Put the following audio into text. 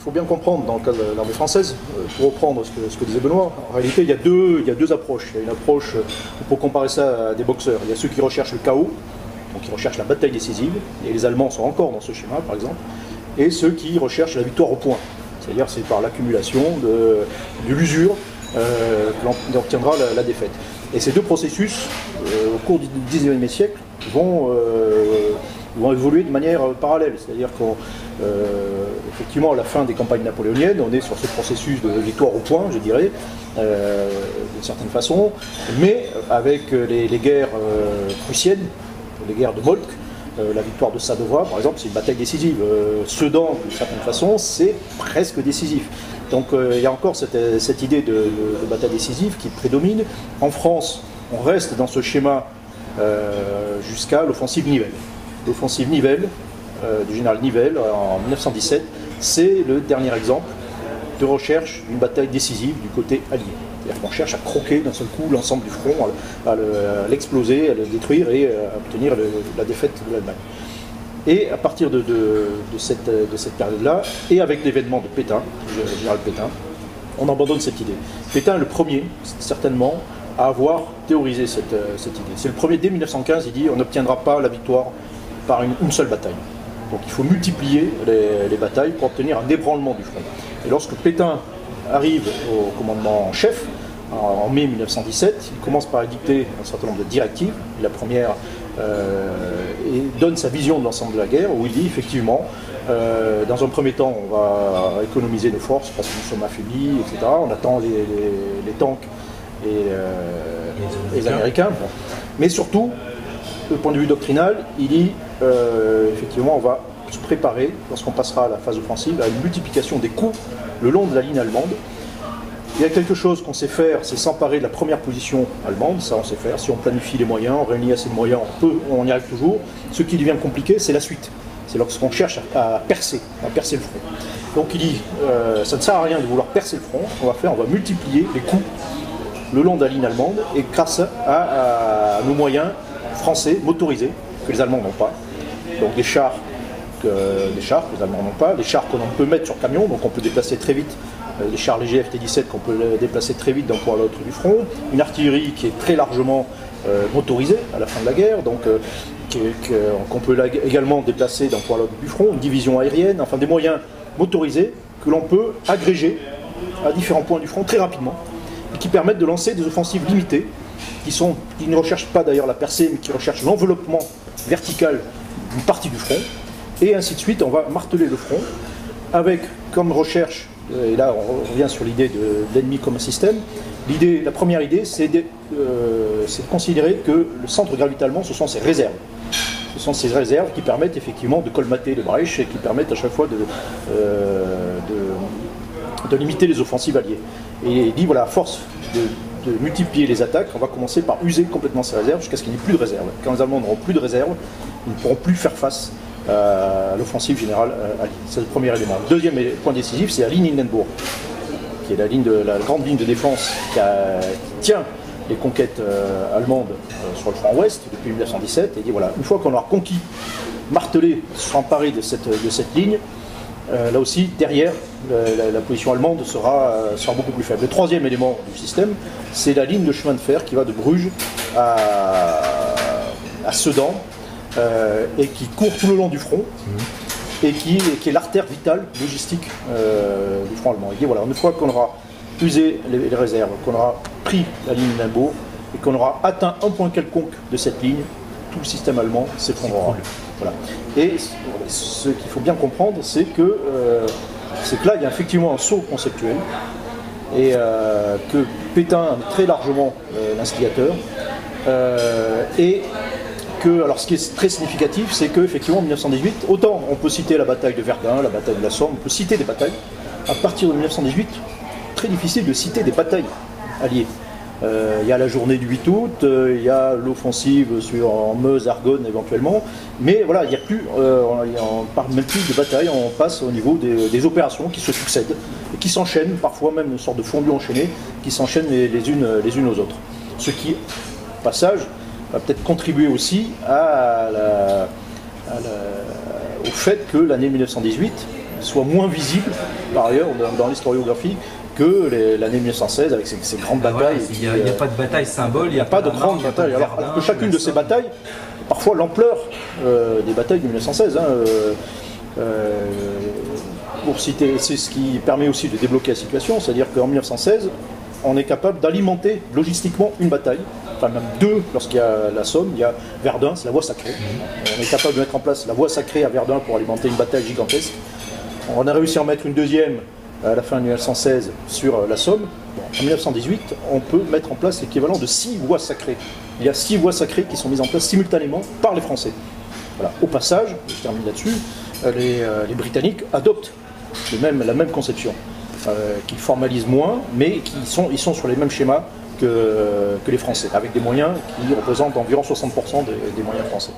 il faut bien comprendre, dans le cas de l'armée française, pour reprendre ce que disait Benoît, en réalité, il y a deux approches. Il y a une approche, pour comparer ça à des boxeurs, il y a ceux qui recherchent le chaos, donc qui recherchent la bataille décisive, et les Allemands sont encore dans ce schéma, par exemple, et ceux qui recherchent la victoire au point, c'est-à-dire c'est par l'accumulation de l'usure que l'on obtiendra la défaite. Et ces deux processus, au cours du XIXe siècle, vont évoluer de manière parallèle. C'est-à-dire qu'effectivement, à la fin des campagnes napoléoniennes, on est sur ce processus de victoire au point, je dirais, d'une certaine façon, mais avec les guerres prussiennes, les guerres de Moltke, la victoire de Sadowa, par exemple, c'est une bataille décisive. Sedan, d'une certaine façon, c'est presque décisif. Donc il y a encore cette idée de bataille décisive qui prédomine. En France, on reste dans ce schéma jusqu'à l'offensive Nivelle. L'offensive Nivelle, du général Nivelle, en 1917, c'est le dernier exemple de recherche d'une bataille décisive du côté allié. C'est-à-dire qu'on cherche à croquer d'un seul coup l'ensemble du front, à l'exploser, à le détruire et à obtenir la défaite de l'Allemagne. Et à partir de cette période-là, et avec l'événement de Pétain, le général Pétain, on abandonne cette idée. Pétain est le premier, certainement, à avoir théorisé cette idée. C'est le premier, dès 1915, il dit on n'obtiendra pas la victoire par une seule bataille. Donc il faut multiplier les batailles pour obtenir un ébranlement du front. Et lorsque Pétain arrive au commandement en chef, en mai 1917, il commence par édicter un certain nombre de directives. La première donne sa vision de l'ensemble de la guerre, où il dit effectivement, dans un premier temps, on va économiser nos forces parce que nous sommes affaiblis, etc. On attend les tanks et les Américains. Bon. Mais surtout, du point de vue doctrinal, il dit effectivement, on va se préparer, lorsqu'on passera à la phase offensive, à une multiplication des coups le long de la ligne allemande. Il y a quelque chose qu'on sait faire, c'est s'emparer de la première position allemande, ça on sait faire. Si on planifie les moyens, on réunit assez de moyens, on y arrive toujours. Ce qui devient compliqué, c'est la suite. C'est lorsqu'on cherche à percer le front. Donc il dit, ça ne sert à rien de vouloir percer le front, ce qu'on va faire, on va multiplier les coups le long de la ligne allemande, et grâce à nos moyens français motorisés, que les Allemands n'ont pas. Donc des chars que les Allemands n'ont pas, des chars qu'on peut mettre sur camion, donc on peut déplacer très vite, les chars légers FT-17 qu'on peut déplacer très vite d'un point à l'autre du front, une artillerie qui est très largement motorisée à la fin de la guerre, donc qu'on peut également déplacer d'un point à l'autre du front, une division aérienne, enfin des moyens motorisés que l'on peut agréger à différents points du front très rapidement, et qui permettent de lancer des offensives limitées, qui ne recherchent pas d'ailleurs la percée, mais qui recherchent l'enveloppement vertical d'une partie du front, et ainsi de suite. On va marteler le front avec comme recherche, et là on revient sur l'idée de l'ennemi comme un système. La première idée, c'est de considérer que le centre gravital allemand, ce sont ses réserves. Ce sont ces réserves qui permettent effectivement de colmater le Reich et qui permettent à chaque fois de limiter les offensives alliées. Et il dit voilà, à force de multiplier les attaques, on va commencer par user complètement ces réserves jusqu'à ce qu'il n'y ait plus de réserves. Quand les Allemands n'auront plus de réserves, ils ne pourront plus faire face à l'offensive générale alliée. C'est le premier élément. Le deuxième point décisif, c'est la ligne Hindenburg, qui est la grande ligne de défense qui tient les conquêtes allemandes sur le front ouest depuis 1917. Et il dit voilà, une fois qu'on aura conquis, martelé, s'emparer de cette ligne, là aussi, derrière, la position allemande sera beaucoup plus faible. Le troisième élément du système, c'est la ligne de chemin de fer qui va de Bruges à Sedan, et qui court tout le long du front, et qui est l'artère vitale logistique du front allemand. Il dit voilà, une fois qu'on aura usé les réserves, qu'on aura pris la ligne Hindenburg, et qu'on aura atteint un point quelconque de cette ligne, tout le système allemand s'effondrera. Voilà. Et ce qu'il faut bien comprendre, c'est que là, il y a effectivement un saut conceptuel, et que Pétain est très largement l'instigateur, et que, alors ce qui est très significatif, c'est qu'effectivement en 1918, autant on peut citer la bataille de Verdun, la bataille de la Somme, on peut citer des batailles, à partir de 1918, très difficile de citer des batailles alliées. Il y a la journée du 8 août, il y a l'offensive en Meuse, Argonne éventuellement, mais voilà, il n'y a plus, on ne parle même plus de bataille, on passe au niveau des opérations qui se succèdent, et qui s'enchaînent, parfois même une sorte de fondu enchaîné, qui s'enchaînent les unes aux autres. Ce qui, au passage, va peut-être contribuer aussi au fait que l'année 1918 soit moins visible par ailleurs dans l'historiographie que l'année 1916 avec ses grandes batailles. Voilà, il n'y a pas de bataille symbole, il n'y a pas de grandes batailles. Alors que chacune de ces batailles, parfois l'ampleur des batailles de 1916, pour citer, c'est ce qui permet aussi de débloquer la situation, c'est-à-dire qu'en 1916, on est capable d'alimenter logistiquement une bataille, enfin même deux lorsqu'il y a la Somme, il y a Verdun, c'est la voie sacrée. On est capable de mettre en place la voie sacrée à Verdun pour alimenter une bataille gigantesque. On a réussi à en mettre une deuxième à la fin de 1916 sur la Somme. Bon, en 1918, on peut mettre en place l'équivalent de 6 voies sacrées. Il y a 6 voies sacrées qui sont mises en place simultanément par les Français. Voilà. Au passage, je termine là-dessus, les Britanniques adoptent la même conception, qui formalise moins, mais ils sont sur les mêmes schémas que les Français, avec des moyens qui représentent environ 60% des moyens français.